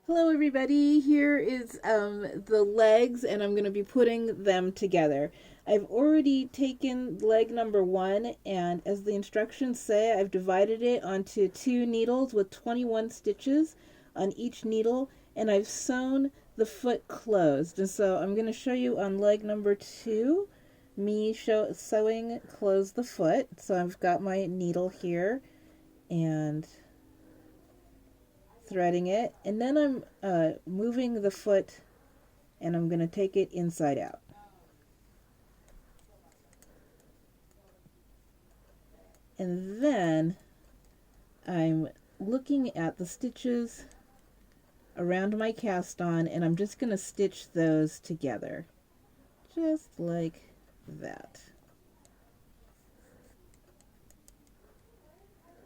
Hello everybody, here is the legs and I'm going to be putting them together. I've already taken leg number 1 and as the instructions say I've divided it onto 2 needles with 21 stitches on each needle and I've sewn the foot closed. And so I'm going to show you on leg number 2 sewing close the foot. So I've got my needle here and threading it, and then I'm moving the foot and I'm going to take it inside out. And then I'm looking at the stitches around my cast on and I'm just going to stitch those together. Just like that.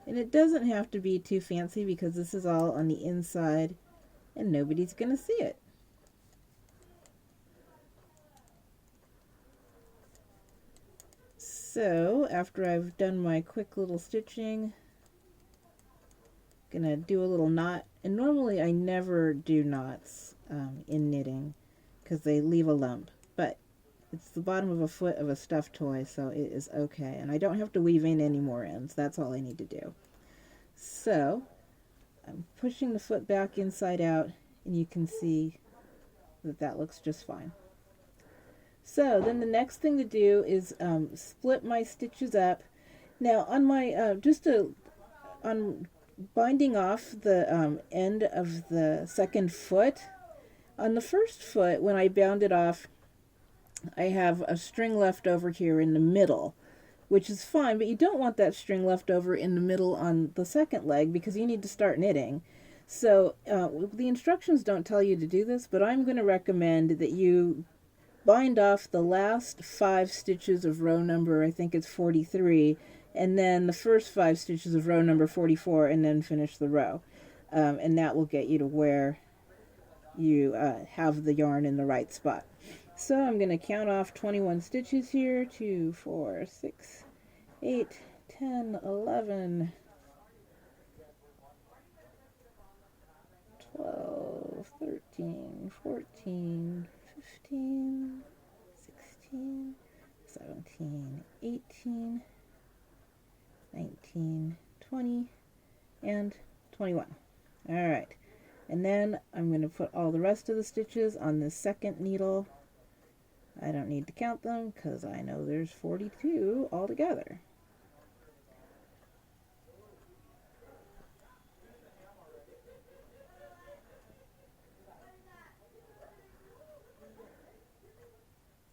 And it doesn't have to be too fancy because this is all on the inside and nobody's going to see it. So after I've done my quick little stitching, I'm gonna do a little knot. And normally I never do knots in knitting because they leave a lump, but it's the bottom of a foot of a stuffed toy, so it is okay. And I don't have to weave in any more ends. That's all I need to do. So I'm pushing the foot back inside out and you can see that that looks just fine. So then the next thing to do is split my stitches up. Now on my on binding off the end of the second foot, on the first foot when I bound it off, I have a string left over here in the middle, which is fine, but you don't want that string left over in the middle on the second leg because you need to start knitting. So the instructions don't tell you to do this, but I'm going to recommend that you bind off the last 5 stitches of row number, I think it's 43, and then the first 5 stitches of row number 44, and then finish the row. And that will get you to where you have the yarn in the right spot. So I'm going to count off 21 stitches here. 2, 4, 6, 8, 10, 11, 12, 13, 14, 15, 16, 17, 18, 19, 20, and 21. All right. And then I'm going to put all the rest of the stitches on the second needle. I don't need to count them because I know there's 42 altogether.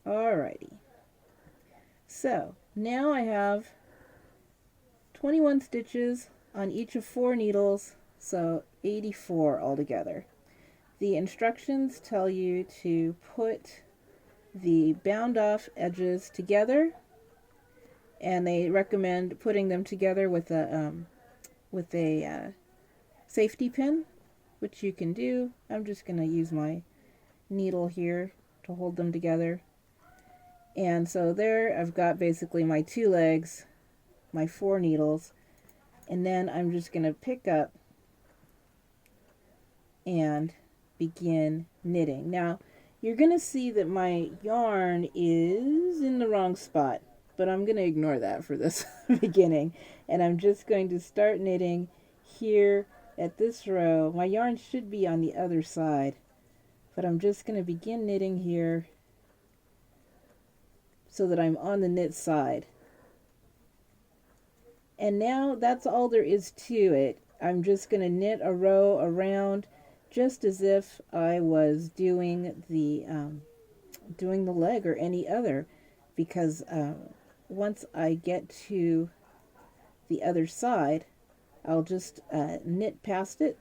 Alrighty. So now I have 21 stitches on each of 4 needles, so 84 altogether. The instructions tell you to put the bound off edges together, and they recommend putting them together with a safety pin, which you can do. I'm just going to use my needle here to hold them together. And so there I've got basically my 2 legs, my 4 needles, and then I'm just going to pick up and begin knitting. Now you're going to see that my yarn is in the wrong spot, but I'm going to ignore that for this beginning, and I'm just going to start knitting here at this row. My yarn should be on the other side, but I'm just going to begin knitting here so that I'm on the knit side. And now that's all there is to it. I'm just going to knit a row around just as if I was doing the leg or any other, because once I get to the other side, I'll just knit past it,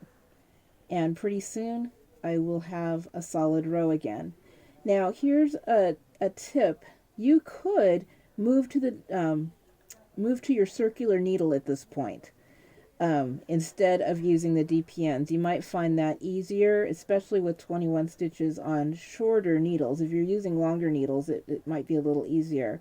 and pretty soon I will have a solid row again. Now here's a tip. You could move to your circular needle at this point instead of using the DPNs. You might find that easier, especially with 21 stitches on shorter needles. If you're using longer needles, it might be a little easier.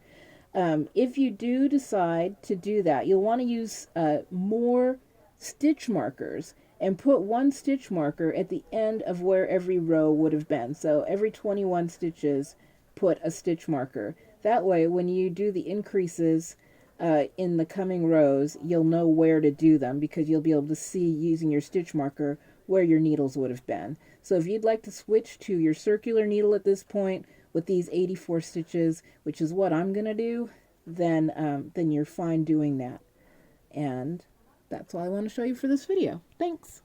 If you do decide to do that, you'll want to use more stitch markers and put one stitch marker at the end of where every row would have been. So every 21 stitches, put a stitch marker. That way, when you do the increases in the coming rows, you'll know where to do them because you'll be able to see using your stitch marker where your needles would have been. So if you'd like to switch to your circular needle at this point with these 84 stitches, which is what I'm going to do, then you're fine doing that. And that's all I want to show you for this video. Thanks.